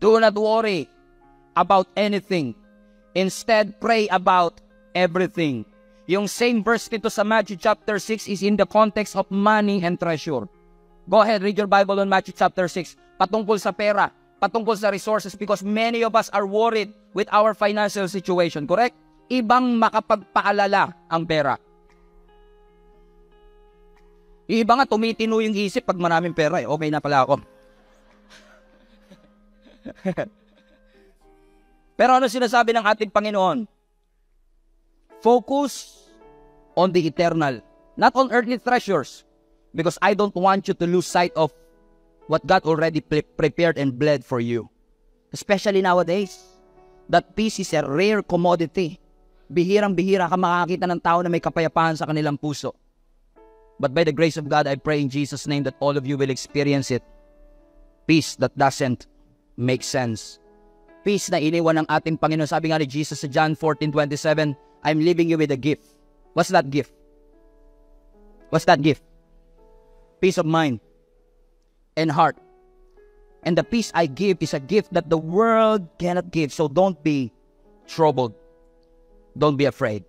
Do not worry about anything. Instead, pray about everything. Yung same verse dito sa Matthew chapter 6 is in the context of money and treasure. Go ahead, read your Bible on Matthew chapter 6. Patungkol sa pera, patungkol sa resources, because many of us are worried with our financial situation, correct? Ibang makapagpaalala ang pera. Iba nga, tumitino yung isip pag maraming pera eh. Okay na pala ako. Pero ano sinasabi ng ating Panginoon? Focus on the eternal, not on earthly treasures. Because I don't want you to lose sight of what God already prepared and bled for you. Especially nowadays, that peace is a rare commodity. Bihirang-bihira ka makakita ng tao na may kapayapaan sa kanilang puso. But by the grace of God, I pray in Jesus' name that all of you will experience it. Peace that doesn't make sense. Peace na iniwan ng ating Panginoon. Sabi nga ni Jesus sa John 14:27, I'm leaving you with a gift. What's that gift? What's that gift? Peace of mind and heart. And the peace I give is a gift that the world cannot give. So don't be troubled. Don't be afraid.